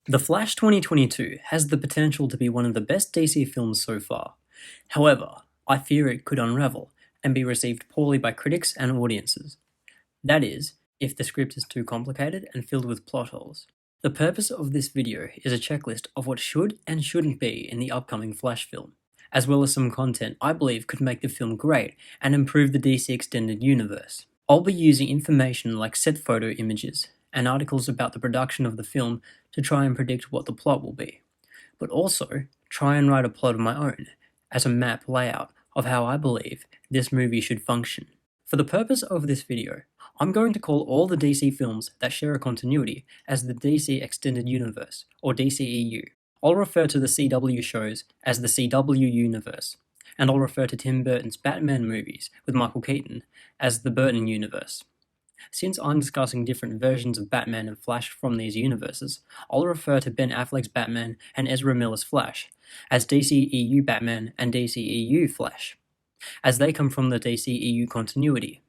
The Flash 2022 has the potential to be one of the best DC films so far. However, I fear it could unravel and be received poorly by critics and audiences. That is, if the script is too complicated and filled with plot holes. The purpose of this video is a checklist of what should and shouldn't be in the upcoming Flash film, as well as some content I believe could make the film great and improve the DC Extended Universe. I'll be using information like set photo images and articles about the production of the film to try and predict what the plot will be, but also try and write a plot of my own as a map layout of how I believe this movie should function. For the purpose of this video, I'm going to call all the DC films that share a continuity as the DC Extended Universe, or DCEU. I'll refer to the CW shows as the CW Universe, and I'll refer to Tim Burton's Batman movies with Michael Keaton as the Burton Universe. Since I'm discussing different versions of Batman and Flash from these universes, I'll refer to Ben Affleck's Batman and Ezra Miller's Flash as DCEU Batman and DCEU Flash, as they come from the DCEU continuity.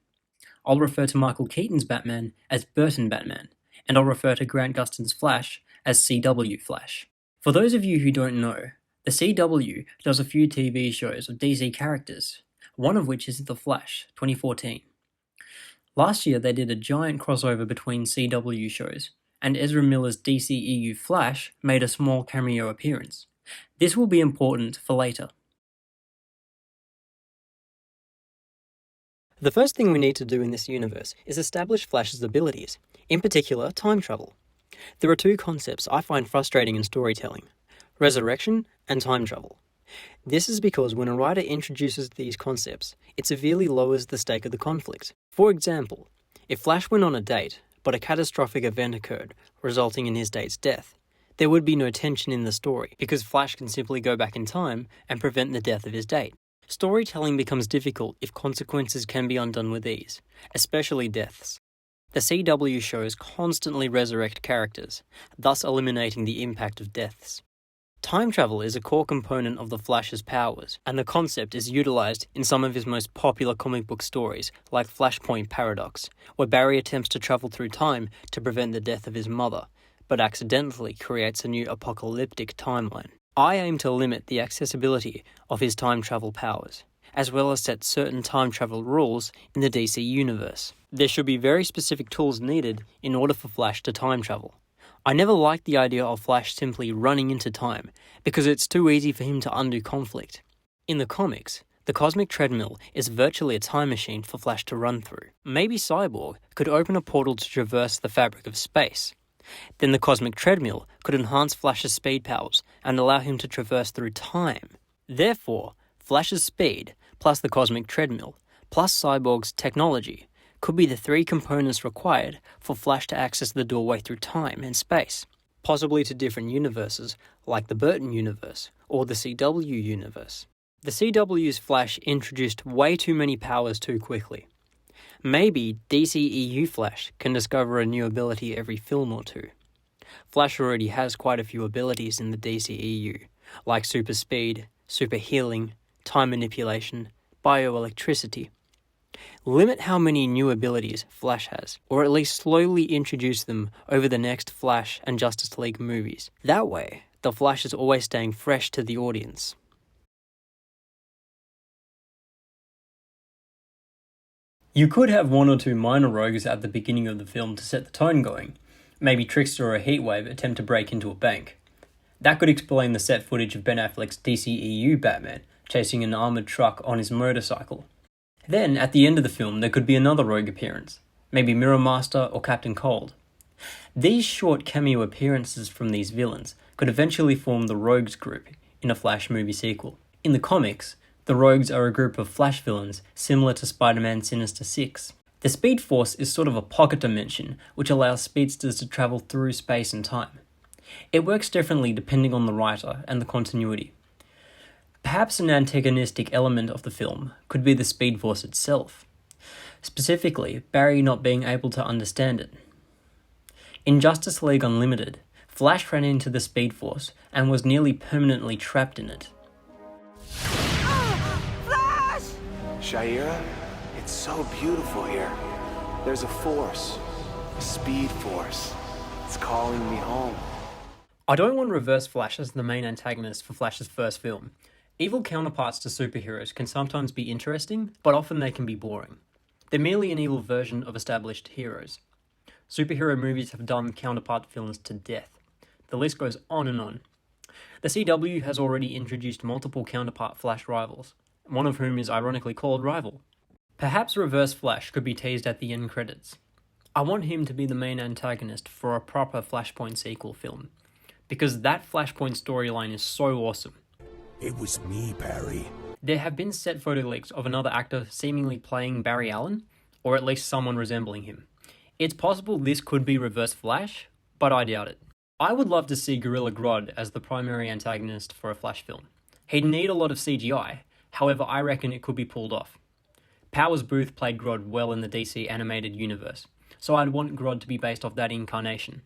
I'll refer to Michael Keaton's Batman as Burton Batman, and I'll refer to Grant Gustin's Flash as CW Flash. For those of you who don't know, the CW does a few TV shows of DC characters, one of which is The Flash 2014. Last year they did a giant crossover between CW shows, and Ezra Miller's DCEU Flash made a small cameo appearance. This will be important for later. The first thing we need to do in this universe is establish Flash's abilities, in particular time travel. There are two concepts I find frustrating in storytelling: resurrection and time travel. This is because when a writer introduces these concepts, it severely lowers the stake of the conflict. For example, if Flash went on a date, but a catastrophic event occurred, resulting in his date's death, there would be no tension in the story, because Flash can simply go back in time and prevent the death of his date. Storytelling becomes difficult if consequences can be undone with ease, especially deaths. The CW shows constantly resurrect characters, thus eliminating the impact of deaths. Time travel is a core component of the Flash's powers, and the concept is utilized in some of his most popular comic book stories, like Flashpoint Paradox, where Barry attempts to travel through time to prevent the death of his mother, but accidentally creates a new apocalyptic timeline. I aim to limit the accessibility of his time travel powers, as well as set certain time travel rules in the DC universe. There should be very specific tools needed in order for Flash to time travel. I never liked the idea of Flash simply running into time, because it's too easy for him to undo conflict. In the comics, the cosmic treadmill is virtually a time machine for Flash to run through. Maybe Cyborg could open a portal to traverse the fabric of space. Then the cosmic treadmill could enhance Flash's speed powers and allow him to traverse through time. Therefore, Flash's speed, plus the cosmic treadmill, plus Cyborg's technology, could be the three components required for Flash to access the doorway through time and space, possibly to different universes like the Burton universe or the CW universe. The CW's Flash introduced way too many powers too quickly. Maybe DCEU Flash can discover a new ability every film or two. Flash already has quite a few abilities in the DCEU, like super speed, super healing, time manipulation, bioelectricity. Limit how many new abilities Flash has, or at least slowly introduce them over the next Flash and Justice League movies. That way, the Flash is always staying fresh to the audience. You could have one or two minor rogues at the beginning of the film to set the tone going. Maybe Trickster or Heatwave attempt to break into a bank. That could explain the set footage of Ben Affleck's DCEU Batman chasing an armoured truck on his motorcycle. Then, at the end of the film, there could be another rogue appearance, maybe Mirror Master or Captain Cold. These short cameo appearances from these villains could eventually form the Rogues group in a Flash movie sequel. In the comics, the Rogues are a group of Flash villains similar to Spider-Man's Sinister Six. The Speed Force is sort of a pocket dimension which allows speedsters to travel through space and time. It works differently depending on the writer and the continuity. Perhaps an antagonistic element of the film could be the Speed Force itself, specifically Barry not being able to understand it. In Justice League Unlimited, Flash ran into the Speed Force and was nearly permanently trapped in it. Flash! Shaira, it's so beautiful here. There's a force, a speed force. It's calling me home. I don't want Reverse Flash as the main antagonist for Flash's first film. Evil counterparts to superheroes can sometimes be interesting, but often they can be boring. They're merely an evil version of established heroes. Superhero movies have done counterpart films to death. The list goes on and on. The CW has already introduced multiple counterpart Flash rivals, one of whom is ironically called Rival. Perhaps Reverse Flash could be teased at the end credits. I want him to be the main antagonist for a proper Flashpoint sequel film, because that Flashpoint storyline is so awesome. It was me, Barry. There have been set photo leaks of another actor seemingly playing Barry Allen, or at least someone resembling him. It's possible this could be Reverse Flash, but I doubt it. I would love to see Gorilla Grodd as the primary antagonist for a Flash film. He'd need a lot of CGI, however I reckon it could be pulled off. Powers Booth played Grodd well in the DC animated universe, so I'd want Grodd to be based off that incarnation.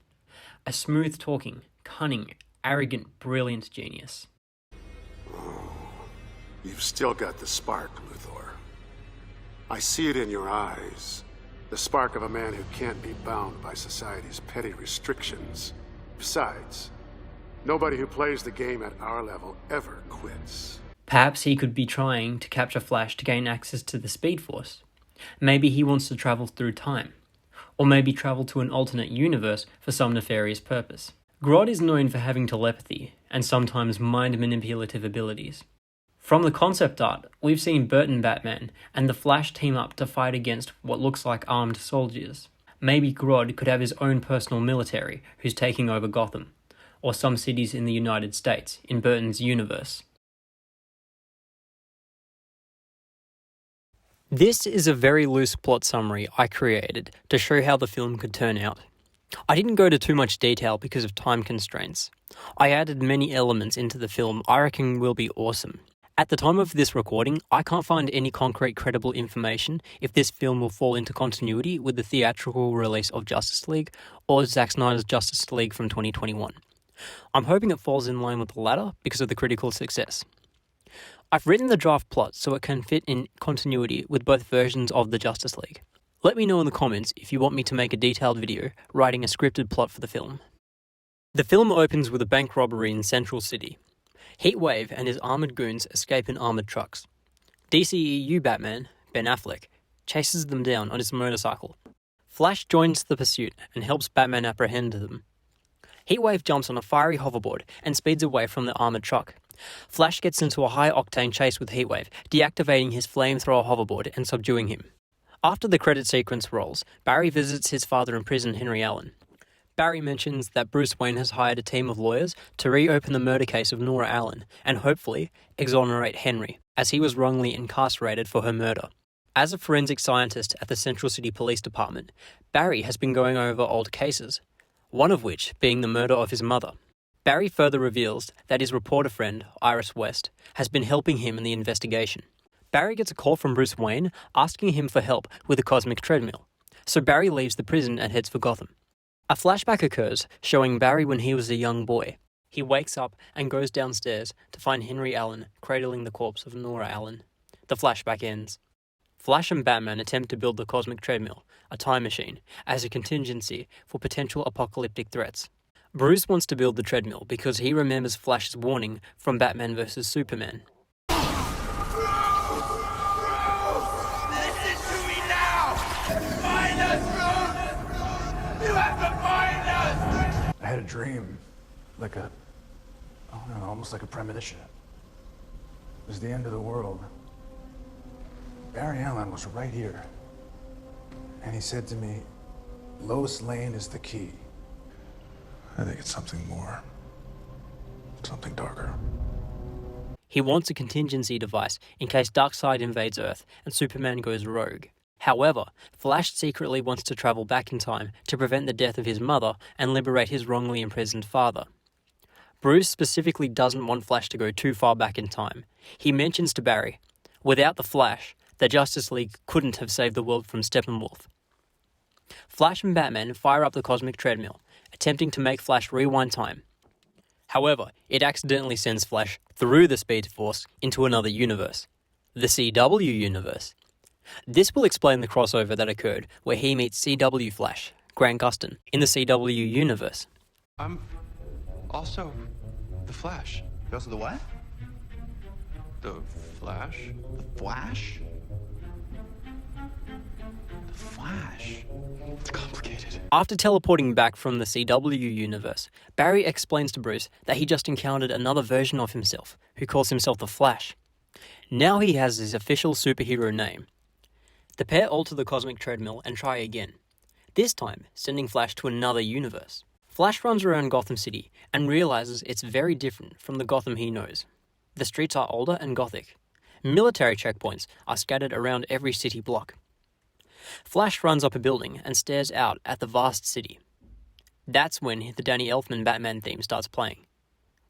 A smooth-talking, cunning, arrogant, brilliant genius. You've still got the spark, Luthor. I see it in your eyes. The spark of a man who can't be bound by society's petty restrictions. Besides, nobody who plays the game at our level ever quits. Perhaps he could be trying to capture Flash to gain access to the Speed Force. Maybe he wants to travel through time. Or maybe travel to an alternate universe for some nefarious purpose. Grodd is known for having telepathy, and sometimes mind-manipulative abilities. From the concept art, we've seen Burton Batman and the Flash team up to fight against what looks like armed soldiers. Maybe Grodd could have his own personal military who's taking over Gotham, or some cities in the United States, in Burton's universe. This is a very loose plot summary I created to show how the film could turn out. I didn't go to too much detail because of time constraints. I added many elements into the film I reckon will be awesome. At the time of this recording, I can't find any concrete credible information if this film will fall into continuity with the theatrical release of Justice League or Zack Snyder's Justice League from 2021. I'm hoping it falls in line with the latter because of the critical success. I've written the draft plot so it can fit in continuity with both versions of the Justice League. Let me know in the comments if you want me to make a detailed video writing a scripted plot for the film. The film opens with a bank robbery in Central City. Heatwave and his armoured goons escape in armoured trucks. DCEU Batman, Ben Affleck, chases them down on his motorcycle. Flash joins the pursuit and helps Batman apprehend them. Heatwave jumps on a fiery hoverboard and speeds away from the armoured truck. Flash gets into a high-octane chase with Heatwave, deactivating his flamethrower hoverboard and subduing him. After the credit sequence rolls, Barry visits his father in prison, Henry Allen. Barry mentions that Bruce Wayne has hired a team of lawyers to reopen the murder case of Nora Allen and hopefully exonerate Henry, as he was wrongly incarcerated for her murder. As a forensic scientist at the Central City Police Department, Barry has been going over old cases, one of which being the murder of his mother. Barry further reveals that his reporter friend, Iris West, has been helping him in the investigation. Barry gets a call from Bruce Wayne asking him for help with the cosmic treadmill, so Barry leaves the prison and heads for Gotham. A flashback occurs showing Barry when he was a young boy. He wakes up and goes downstairs to find Henry Allen cradling the corpse of Nora Allen. The flashback ends. Flash and Batman attempt to build the cosmic treadmill, a time machine, as a contingency for potential apocalyptic threats. Bruce wants to build the treadmill because he remembers Flash's warning from Batman vs. Superman. Listen to me now! Find us, Bruce! You have to find us! I had a dream, I don't know, almost like a premonition. It was the end of the world. Barry Allen was right here. And he said to me, Lois Lane is the key. I think it's something more. Something darker. He wants a contingency device in case Darkseid invades Earth and Superman goes rogue. However, Flash secretly wants to travel back in time to prevent the death of his mother and liberate his wrongly imprisoned father. Bruce specifically doesn't want Flash to go too far back in time. He mentions to Barry, without the Flash, the Justice League couldn't have saved the world from Steppenwolf. Flash and Batman fire up the cosmic treadmill, attempting to make Flash rewind time. However, it accidentally sends Flash through the Speed Force into another universe, the CW universe. This will explain the crossover that occurred where he meets CW Flash, Grant Gustin, in the CW universe. I'm Also, the Flash. Also the what? The Flash? The Flash? The Flash? It's complicated. After teleporting back from the CW universe, Barry explains to Bruce that he just encountered another version of himself, who calls himself the Flash. Now he has his official superhero name. The pair alter the cosmic treadmill and try again, this time sending Flash to another universe. Flash runs around Gotham City and realizes it's very different from the Gotham he knows. The streets are older and gothic. Military checkpoints are scattered around every city block. Flash runs up a building and stares out at the vast city. That's when the Danny Elfman Batman theme starts playing.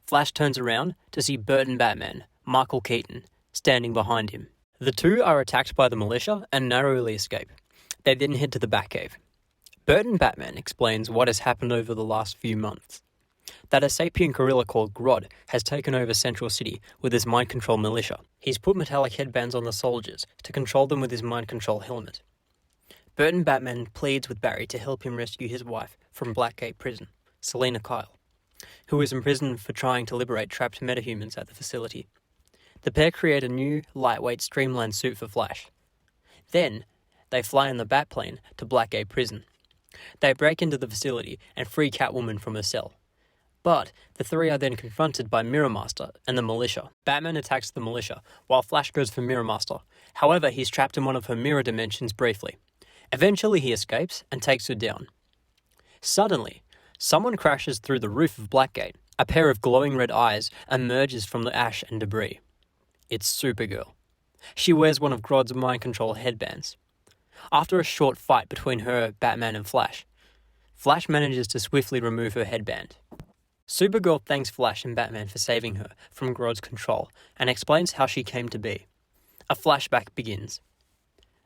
Flash turns around to see Burton Batman, Michael Keaton, standing behind him. The two are attacked by the militia and narrowly escape. They then head to the Batcave. Burton Batman explains what has happened over the last few months. That a sapient gorilla called Grodd has taken over Central City with his mind control militia. He's put metallic headbands on the soldiers to control them with his mind control helmet. Burton Batman pleads with Barry to help him rescue his wife from Blackgate Prison, Selena Kyle, who is imprisoned for trying to liberate trapped metahumans at the facility. The pair create a new, lightweight, streamlined suit for Flash. Then, they fly in the Batplane to Blackgate Prison. They break into the facility and free Catwoman from her cell. But the three are then confronted by Mirror Master and the militia. Batman attacks the militia, while Flash goes for Mirror Master. However, he's trapped in one of her mirror dimensions briefly. Eventually he escapes and takes her down. Suddenly, someone crashes through the roof of Blackgate. A pair of glowing red eyes emerges from the ash and debris. It's Supergirl. She wears one of Grodd's mind control headbands. After a short fight between her, Batman and Flash, Flash manages to swiftly remove her headband. Supergirl thanks Flash and Batman for saving her from Grodd's control and explains how she came to be. A flashback begins.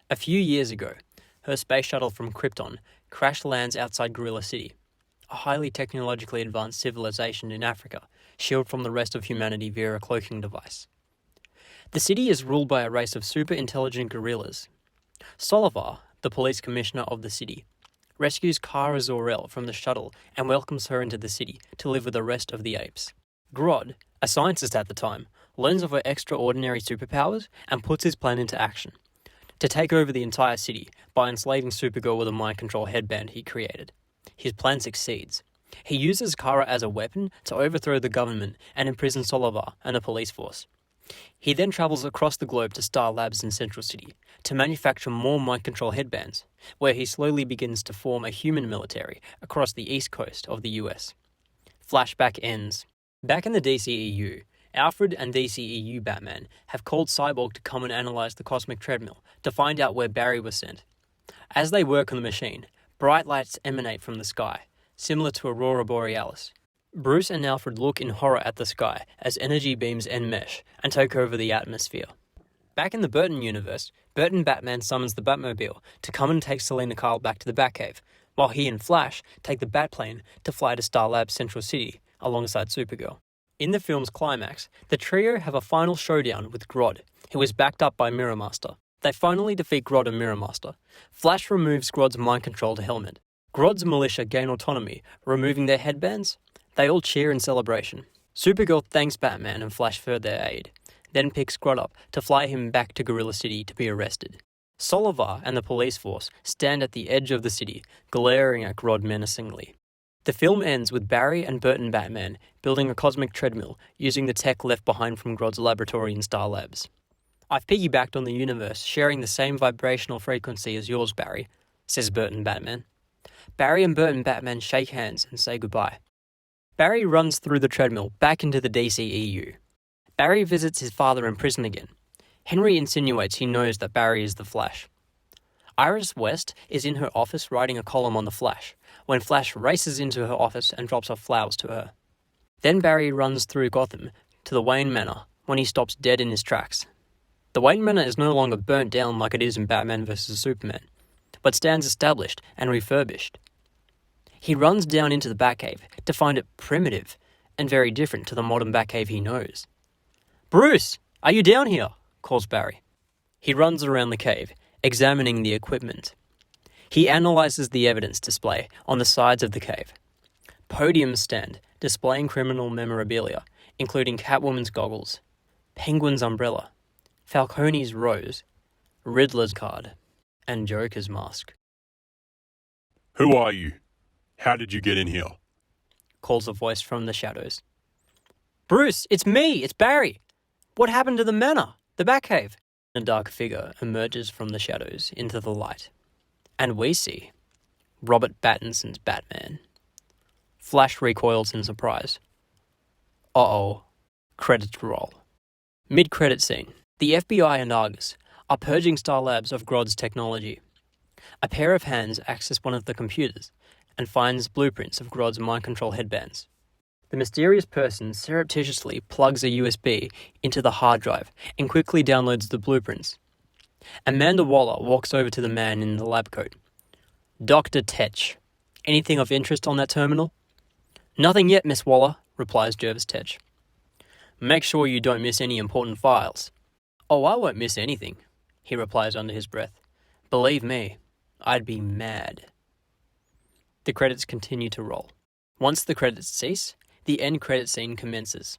A few years ago, her space shuttle from Krypton crash lands outside Gorilla City, a highly technologically advanced civilization in Africa, shielded from the rest of humanity via a cloaking device. The city is ruled by a race of super-intelligent gorillas. Solivar, the police commissioner of the city, rescues Kara Zor-El from the shuttle and welcomes her into the city to live with the rest of the apes. Grodd, a scientist at the time, learns of her extraordinary superpowers and puts his plan into action, to take over the entire city by enslaving Supergirl with a mind control headband he created. His plan succeeds. He uses Kara as a weapon to overthrow the government and imprison Solivar and the police force. He then travels across the globe to Star Labs in Central City to manufacture more mind control headbands, where he slowly begins to form a human military across the east coast of the US. Flashback ends. Back in the DCEU, Alfred and DCEU Batman have called Cyborg to come and analyze the cosmic treadmill to find out where Barry was sent. As they work on the machine, bright lights emanate from the sky, similar to Aurora Borealis. Bruce and Alfred look in horror at the sky as energy beams enmesh and take over the atmosphere. Back in the Burton universe, Burton Batman summons the Batmobile to come and take Selena Kyle back to the Batcave, while he and Flash take the Batplane to fly to Star Labs Central City alongside Supergirl. In the film's climax, the trio have a final showdown with Grodd, who is backed up by Mirror Master. They finally defeat Grodd and Mirror Master. Flash removes Grodd's mind-controlled helmet. Grodd's militia gain autonomy, removing their headbands. They all cheer in celebration. Supergirl thanks Batman and Flash for their aid, then picks Grodd up to fly him back to Gorilla City to be arrested. Solivar and the police force stand at the edge of the city, glaring at Grodd menacingly. The film ends with Barry and Burton Batman building a cosmic treadmill using the tech left behind from Grodd's laboratory in Star Labs. I've piggybacked on the universe, sharing the same vibrational frequency as yours, Barry, says Burton Batman. Barry and Burton Batman shake hands and say goodbye. Barry runs through the treadmill back into the DCEU. Barry visits his father in prison again. Henry insinuates he knows that Barry is the Flash. Iris West is in her office writing a column on the Flash, when Flash races into her office and drops off flowers to her. Then Barry runs through Gotham to the Wayne Manor when he stops dead in his tracks. The Wayne Manor is no longer burnt down like it is in Batman vs. Superman, but stands established and refurbished. He runs down into the Batcave to find it primitive and very different to the modern Batcave he knows. "Bruce, are you down here?" calls Barry. He runs around the cave, examining the equipment. He analyzes the evidence display on the sides of the cave. Podiums stand displaying criminal memorabilia, including Catwoman's goggles, Penguin's umbrella, Falcone's rose, Riddler's card, and Joker's mask. Who are you? How did you get in here? Calls a voice from the shadows. Bruce, it's me, it's Barry. What happened to the manor, the Batcave? A dark figure emerges from the shadows into the light, and we see Robert Pattinson's Batman. Flash recoils in surprise. Uh-oh. Credits roll. Mid-credit scene. The FBI and Argus are purging Star Labs of Grodd's technology. A pair of hands access one of the computers and finds blueprints of Grodd's mind control headbands. The mysterious person surreptitiously plugs a USB into the hard drive and quickly downloads the blueprints. Amanda Waller walks over to the man in the lab coat. Dr. Tetch. Anything of interest on that terminal? Nothing yet, Miss Waller, replies Jervis Tetch. Make sure you don't miss any important files. Oh, I won't miss anything, he replies under his breath. Believe me, I'd be mad. The credits continue to roll. Once the credits cease, the end credit scene commences.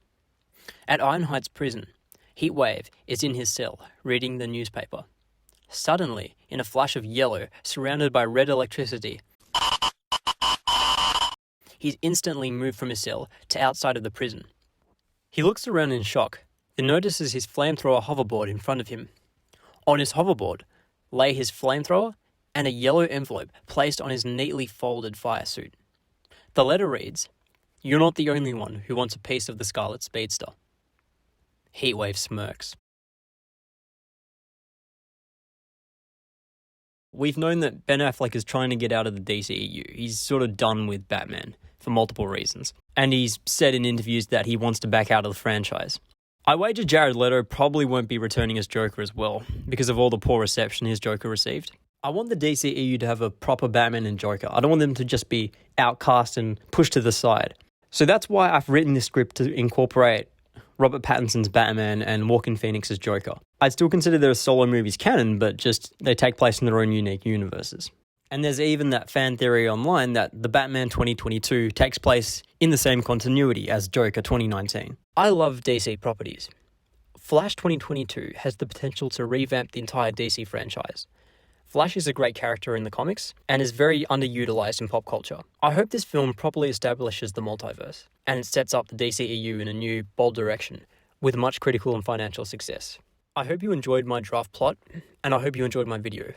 At Iron Heights prison, Heatwave is in his cell, reading the newspaper. Suddenly, in a flash of yellow, surrounded by red electricity, he's instantly moved from his cell to outside of the prison. He looks around in shock, then notices his flamethrower hoverboard in front of him. On his hoverboard lay his flamethrower and a yellow envelope placed on his neatly folded fire suit. The letter reads, "You're not the only one who wants a piece of the Scarlet Speedster." Heatwave smirks. We've known that Ben Affleck is trying to get out of the DCEU. He's sort of done with Batman for multiple reasons. And he's said in interviews that he wants to back out of the franchise. I wager Jared Leto probably won't be returning as Joker as well, because of all the poor reception his Joker received. I want the DCEU to have a proper Batman and Joker. I don't want them to just be outcast and pushed to the side. So that's why I've written this script to incorporate Robert Pattinson's Batman and Joaquin Phoenix's Joker. I'd still consider their solo movies canon, but just they take place in their own unique universes. And there's even that fan theory online that the Batman 2022 takes place in the same continuity as Joker 2019. I love DC properties. Flash 2022 has the potential to revamp the entire DC franchise. Flash is a great character in the comics and is very underutilized in pop culture. I hope this film properly establishes the multiverse and it sets up the DCEU in a new, bold direction with much critical and financial success. I hope you enjoyed my draft plot and I hope you enjoyed my video.